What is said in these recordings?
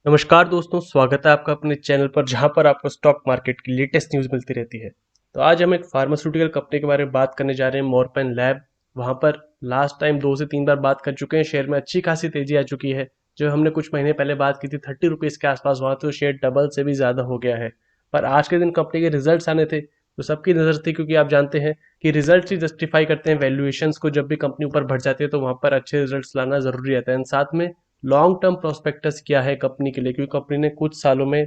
नमस्कार दोस्तों, स्वागत है आपका अपने चैनल पर जहां पर आपको स्टॉक मार्केट की लेटेस्ट न्यूज़ मिलती रहती है। तो आज हम एक फार्मास्यूटिकल कंपनी के बारे में बात करने जा रहे हैं, मॉर्पेन लैब। वहां पर लास्ट टाइम 2 से 3 बार बात कर चुके हैं। शेयर में अच्छी खासी तेजी आ चुकी है। जो हमने कुछ महीने पहले बात की थी 30 रुपीज़ के आसपास, वहां तो शेयर डबल से भी ज़्यादा हो गया है। पर आज के दिन कंपनी के रिजल्ट आने थे तो सबकी नज़र थी, क्योंकि आप जानते हैं कि रिजल्ट ही जस्टिफाई करते हैं वैल्यूएशंस को। जब भी कंपनी ऊपर बढ़ जाती है तो वहां पर अच्छे रिजल्ट्स लाना जरूरी रहता है। साथ में लॉन्ग टर्म प्रोस्पेक्टस क्या है कंपनी के लिए, क्योंकि कंपनी ने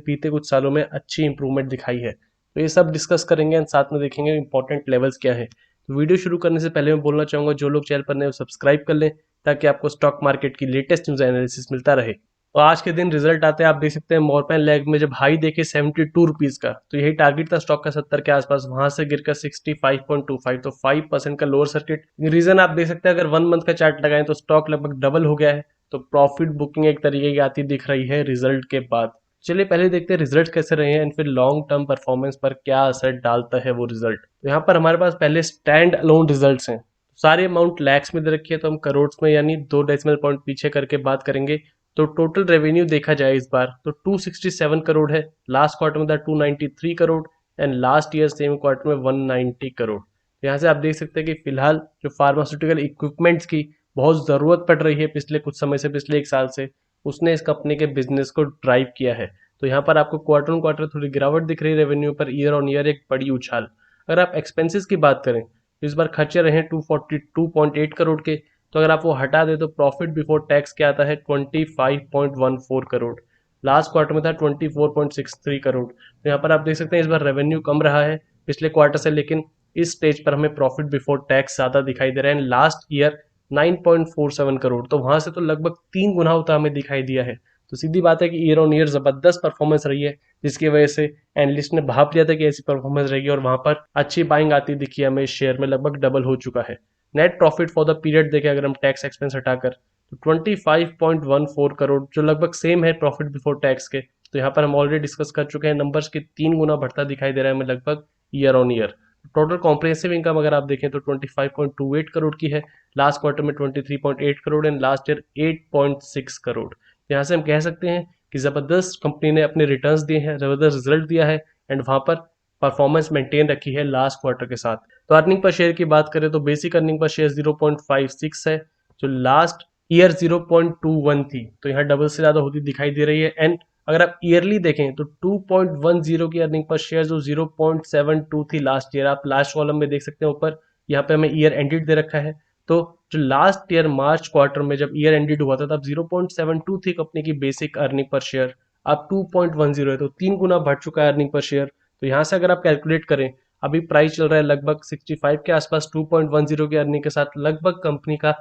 बीते कुछ सालों में अच्छी इंप्रूवमेंट दिखाई है। तो ये सब डिस्कस करेंगे एंड साथ में देखेंगे इंपॉर्टेंट लेवल्स क्या है। तो वीडियो शुरू करने से पहले मैं बोलना चाहूंगा, जो लोग चैनल पर नए सब्सक्राइब कर लें ताकि आपको स्टॉक मार्केट की लेटेस्ट न्यूज एनालिसिस मिलता रहे। तो आज के दिन रिजल्ट आते हैं, आप देख सकते हैं मॉर्पेन लैब में जब हाई देखे 72 रुपीज का, तो यही टारगेट था स्टॉक का 70 के आसपास। वहां से गिरकर 65.25, तो 5% का लोअर सर्किट। रीजन आप देख सकते हैं, अगर 1 मंथ का चार्ट लगाएं तो स्टॉक लगभग डबल हो गया है। तो प्रॉफिट बुकिंग एक तरीके की आती दिख रही है रिजल्ट के बाद। चलिए पहले देखते हैं रिजल्ट कैसे रहे हैं एंड फिर लॉन्ग टर्म परफॉर्मेंस पर क्या असर डालता है वो रिजल्ट। तो यहाँ पर हमारे पास पहले स्टैंड अलोन रिजल्ट्स हैं। सारी अमाउंट लैक्स में दे रखी है, तो हम करोड़ में यानी 2 डेसिमल पॉइंट पीछे करके बात करेंगे। तो टोटल रेवेन्यू देखा जाए इस बार तो 267 करोड़ है। लास्ट क्वार्टर में था 293 crore and last year same quarter में 190 करोड़। यहाँ से आप देख सकते हैं कि फिलहाल जो फार्मास्यूटिकल इक्विपमेंट्स की बहुत ज़रूरत पड़ रही है पिछले कुछ समय से, पिछले 1 साल से, उसने इस कंपनी के बिजनेस को ड्राइव किया है। तो यहाँ पर आपको क्वार्टर ऑन क्वार्टर थोड़ी गिरावट दिख रही है रेवेन्यू पर, ईयर ऑन ईयर एक बड़ी उछाल। अगर आप एक्सपेंसेस की बात करें तो इस बार खर्चे रहे 242.8 करोड़ के। तो अगर आप वो हटा दे तो प्रॉफिट बिफोर टैक्स क्या आता है 25.14 करोड़। लास्ट क्वार्टर में था 24.63 करोड़। तो यहाँ पर आप देख सकते हैं इस बार रेवेन्यू कम रहा है पिछले क्वार्टर से, लेकिन इस स्टेज पर हमें प्रॉफिट बिफोर टैक्स ज़्यादा दिखाई दे रहा है। लास्ट ईयर 9.47 करोड़, तो वहां से तो लगभग 3 गुना होता हमें दिखाई दिया है। तो सीधी बात है कि ईयर ऑन ईयर जबरदस्त परफॉर्मेंस रही है, जिसकी वजह से एनालिस्ट ने भाप लिया था कि ऐसी परफॉर्मेंस रहेगी और वहां पर अच्छी बाइंग आती दिखी हमें। शेयर में लगभग डबल हो चुका है। Net profit for the period देखें अगर हम टैक्स एक्सपेंस हटाकर, तो 25.14 करोड़, जो लगभग सेम है प्रॉफिट बिफोर टैक्स के। तो यहाँ पर हम ऑलरेडी डिस्कस कर चुके हैं, नंबर्स के 3 गुना बढ़ता दिखाई दे रहा है हमें लगभग year on year. Total comprehensive income अगर आप देखें तो 25.28 करोड़ की है। लास्ट क्वार्टर में 23.8 crore and last year 8.6 crore. यहाँ से हम कह सकते हैं कि जबरदस्त कंपनी ने अपने रिटर्न्स दिए हैं, जबरदस्त रिजल्ट दिया है एंड वहां पर परफॉर्मेंस मेंटेन रखी है लास्ट क्वार्टर के साथ। तो अर्निंग पर शेयर की बात करें तो बेसिक अर्निंग पर शेयर 0.56 है, जो लास्ट ईयर 0.21 थी। तो यहाँ डबल से ज्यादा होती दिखाई दे रही है। एंड अगर आप ईयरली देखें तो 2.10 की अर्निंग पर शेयर, जो 0.72 थी लास्ट ईयर। आप लास्ट कॉलम में देख सकते हैं ऊपर, यहाँ पे हमें ईयर एंडेड दे रखा है। तो जो लास्ट ईयर मार्च क्वार्टर में जब ईयर एंडेड हुआ था तब 0.72 थी कंपनी की बेसिक अर्निंग पर शेयर। अब 2.10 है, तो 3 गुना बढ़ चुका है अर्निंग पर शेयर। तो यहाँ से अगर आप कैलकुलेट करें, अभी प्राइस चल रहा है लगभग 65 के आसपास। 2.10 की अर्निंग के साथ लगभग कंपनी का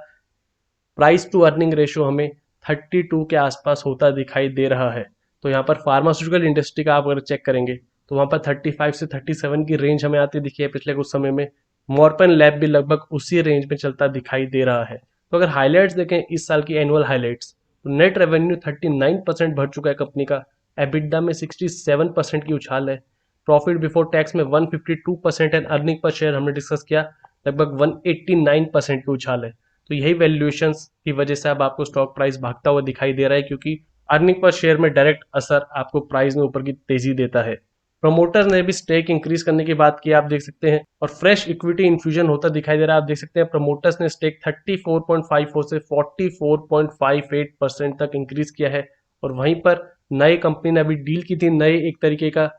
प्राइस टू अर्निंग रेशियो हमें 32 के आसपास होता दिखाई दे रहा है। तो यहाँ पर फार्मास्यूटिकल इंडस्ट्री का आप अगर चेक करेंगे तो वहाँ पर 35 से 37 की रेंज हमें आती दिखी है पिछले कुछ समय में। मॉर्पेन लैब भी लगभग उसी रेंज में चलता दिखाई दे रहा है। तो अगर हाईलाइट्स देखें इस साल की एनुअल हाईलाइट्स, तो नेट रेवेन्यू 39% बढ़ चुका है कंपनी का। एबिटडा में 67% की उछाल है। प्रॉफिट बिफोर टैक्स में 152% एंड अर्निंग पर शेयर हमने डिस्कस किया लगभग 189% की उछाल है। तो यही वैल्यूएशंस की वजह से अब आपको स्टॉक प्राइस भागता हुआ दिखाई दे रहा है, क्योंकि अर्निंग पर शेयर में डायरेक्ट असर आपको प्राइस में ऊपर की तेजी देता है। प्रमोटर्स ने भी स्टेक इंक्रीज करने की बात की, आप देख सकते हैं, और फ्रेश इक्विटी इन्फ्यूजन होता दिखाई दे रहा है। आप देख सकते हैं प्रमोटर्स ने स्टेक 34.54 से 44.58% तक इंक्रीज किया है। और वहीं पर नई कंपनी ने अभी डील की थी, नए एक तरीके का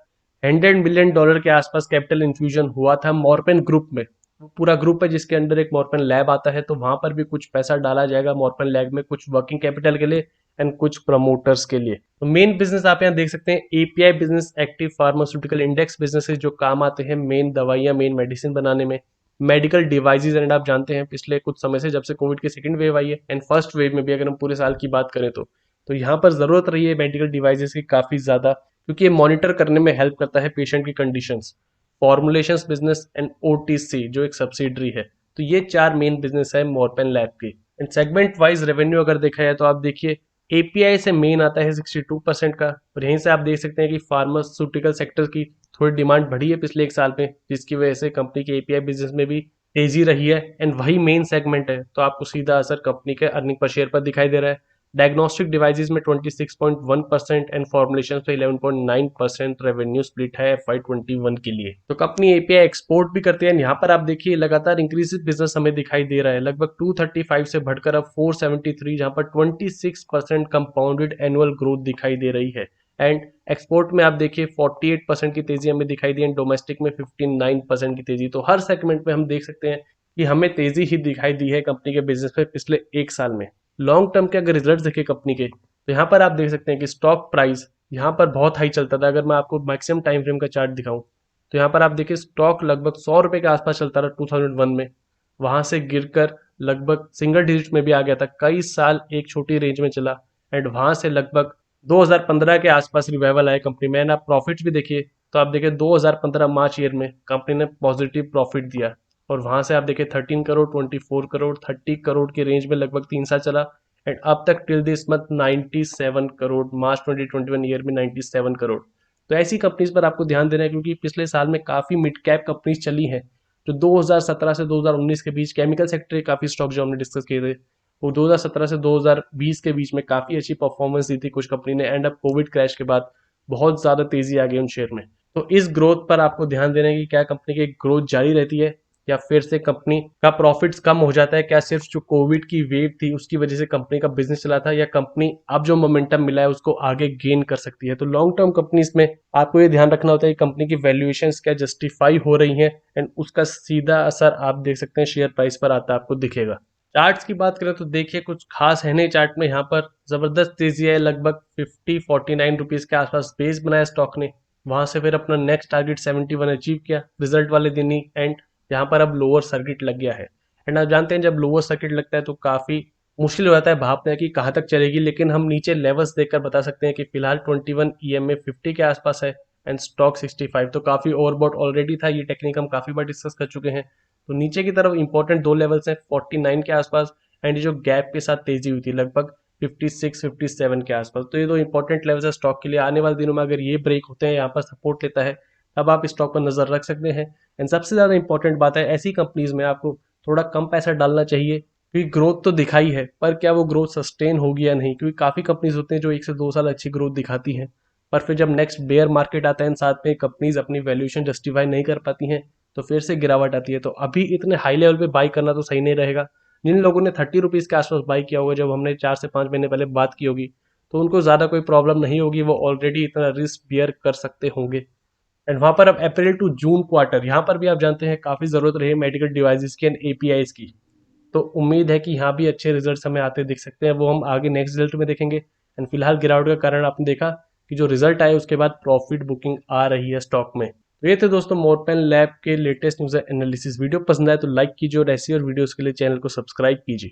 $100 मिलियन के आसपास कैपिटल इन्फ्यूजन हुआ था मॉर्पेन ग्रुप में। पूरा ग्रुप है जिसके अंडर एक मॉर्पेन लैब आता है, तो वहां पर भी कुछ पैसा डाला जाएगा मॉर्पेन लैब में, कुछ वर्किंग कैपिटल के लिए एंड कुछ प्रमोटर्स के लिए। तो मेन बिजनेस आप यहाँ देख सकते हैं, API business, active pharmaceutical index business, जो काम आते हैं मेन दवाइयाँ, मेन मेडिसिन बनाने में। मेडिकल डिवाइसेज, एंड आप जानते हैं पिछले कुछ समय से जब से कोविड की सेकंड वेव आई है एंड फर्स्ट वेव में भी अगर हम पूरे साल की बात करें तो यहाँ पर जरूरत रही है मेडिकल डिवाइसेज की काफी ज्यादा, क्योंकि ये मॉनिटर करने में हेल्प करता है पेशेंट की conditions. Formulations business and OTC जो एक सब्सिडरी है। तो ये 4 मेन बिजनेस है मॉर्पेन लैब की। एंड सेगमेंट वाइज रेवेन्यू अगर देखा जाए तो आप देखिए एपीआई से मेन आता है 62% का। और यहीं से आप देख सकते हैं कि फार्मास्यूटिकल सेक्टर की थोड़ी डिमांड बढ़ी है पिछले 1 साल में, जिसकी वजह से कंपनी के एपीआई बिजनेस में भी तेजी रही है एंड वही मेन सेगमेंट है। तो आपको सीधा असर कंपनी के अर्निंग पर शेयर पर दिखाई दे रहा है। डायग्नोस्टिक डिवाइसेस में 26.1% एंड फॉर्मुलेशन पे 11.9% रेवेन्यू स्प्लिट है FY21 के लिए। तो कंपनी एपीआई एक्सपोर्ट भी करती है। यहाँ पर आप देखिए लगातार इंक्रीज बिजनेस हमें दिखाई दे रहा है, लगभग 235 से बढ़कर अब 473, जहां पर 26% कंपाउंडेड एनुअल ग्रोथ दिखाई दे रही है। एंड एक्सपोर्ट में आप देखिए 48% की तेजी हमें दिखाई दी, एंड डोमेस्टिक में 59% की तेजी। तो हर सेगमेंट में हम देख सकते हैं कि हमें तेजी ही दिखाई दी है कंपनी के बिजनेस में पिछले एक साल में। लॉन्ग टर्म के अगर रिजल्ट देखें कंपनी के, तो यहाँ पर आप देख सकते हैं कि स्टॉक प्राइस यहाँ पर बहुत हाई चलता था। अगर मैं आपको मैक्सिमम टाइम फ्रेम का चार्ट दिखाऊं, तो यहाँ पर आप देखिए स्टॉक लगभग 100 रुपए के आसपास चलता रहा 2001 में, वहां से गिरकर लगभग सिंगल डिजिट में भी आ गया था, कई साल एक छोटी रेंज में चला, एंड वहां से लगभग 2015 के आसपास रिवाइवल आया कंपनी में। एंड आप प्रॉफिट्स भी देखिए, तो आप देखिए 2015 मार्च ईयर में कंपनी ने पॉजिटिव प्रॉफिट दिया, और वहां से आप देखिए 13 करोड़, 24 करोड़, 30 करोड़ की रेंज में लगभग 3 साल चला, एंड अब तक till this month 97 crore, March 2021 year में 97 करोड़। तो ऐसी कंपनीज पर आपको ध्यान देना है, क्योंकि पिछले साल में काफी मिड कैप कंपनीज चली हैं जो 2017 से 2019 के बीच, केमिकल सेक्टर के काफी स्टॉक जो हमने डिस्कस किए थे, वो 2017 से 2020 के बीच में काफी अच्छी परफॉर्मेंस दी थी कुछ कंपनी ने, एंड अब कोविड क्रैश के बाद बहुत ज्यादा तेजी आ गई उन शेयर में। तो इस ग्रोथ पर आपको ध्यान देना है कि क्या कंपनी की ग्रोथ जारी रहती है, या फिर से कंपनी का प्रॉफिट्स कम हो जाता है। क्या सिर्फ जो कोविड की वेव थी उसकी वजह से कंपनी का बिजनेस चला था, या कंपनी अब जो मोमेंटम मिला है उसको आगे गेन कर सकती है। तो लॉन्ग टर्म कंपनीज में आपको ये ध्यान रखना होता है कि कंपनी की वैल्यूएशंस क्या जस्टिफाई हो रही हैं, एंड उसका सीधा असर आप देख सकते हैं शेयर प्राइस पर आता है, आपको दिखेगा। चार्ट्स की बात करें तो देखिए कुछ खास है नहीं चार्ट में, यहाँ पर जबरदस्त तेजी है, लगभग 49 रुपीज के आसपास बेस बनाया स्टॉक ने, वहां से फिर अपना नेक्स्ट टारगेट 71 अचीव किया रिजल्ट वाले दिन ही, एंड यहाँ पर अब लोअर सर्किट लग गया है। एंड आप जानते हैं जब लोअर सर्किट लगता है तो काफी मुश्किल हो जाता है भापना कि कहाँ तक चलेगी, लेकिन हम नीचे लेवल्स देखकर बता सकते हैं कि फिलहाल 21 EMA 50 के आसपास है, एंड स्टॉक 65, तो काफी ओवरबॉट ऑलरेडी था। ये टेक्निक हम काफी बार डिस्कस कर चुके हैं। तो नीचे की तरफ इंपॉर्टेंट दो लेवल्स हैं 49 के आसपास, एंड ये जो गैप के साथ तेजी हुई थी लगभग 56 57 के आसपास। तो ये दो इंपॉर्टेंट लेवल्स है स्टॉक के लिए। आने वाले दिनों में अगर ये ब्रेक होते हैं, यहाँ पर सपोर्ट लेता है, तब आप स्टॉक पर नजर रख सकते हैं। एंड सबसे ज्यादा इंपॉर्टेंट बात है, ऐसी कंपनीज में आपको थोड़ा कम पैसा डालना चाहिए, क्योंकि ग्रोथ तो दिखाई है, पर क्या वो ग्रोथ सस्टेन होगी या नहीं, क्योंकि काफी कंपनीज होते हैं जो 1 से 2 साल अच्छी ग्रोथ दिखाती हैं, पर फिर जब नेक्स्ट बेयर मार्केट आता है, साथ में कंपनीज अपनी वैल्यूएशन जस्टिफाई नहीं कर पाती हैं, तो फिर से गिरावट आती है। तो अभी इतने हाई लेवल पे बाई करना तो सही नहीं रहेगा। जिन लोगों ने 30 रुपीज के आसपास बाई किया होगा, जब हमने 4 से 5 महीने पहले बात की होगी, तो उनको ज्यादा कोई प्रॉब्लम नहीं होगी, वो ऑलरेडी इतना रिस्क बियर कर सकते होंगे। एंड वहां पर अब अप्रैल टू जून क्वार्टर, यहाँ पर भी आप जानते हैं काफी जरूरत रही मेडिकल डिवाइसेस की एंड एपीआईज की, तो उम्मीद है कि यहाँ भी अच्छे रिजल्ट्स हमें आते दिख सकते हैं, वो हम आगे नेक्स्ट रिजल्ट में देखेंगे। एंड फिलहाल गिरावट का कारण आपने देखा कि जो रिजल्ट आए उसके बाद प्रॉफिट बुकिंग आ रही है स्टॉक में। तो ये थे दोस्तों मोरपेन लैब के लेटेस्ट न्यूज एनालिसिस। वीडियो पसंद आए तो लाइक कीजिए, और ऐसी और वीडियोस के लिए चैनल को सब्सक्राइब कीजिए।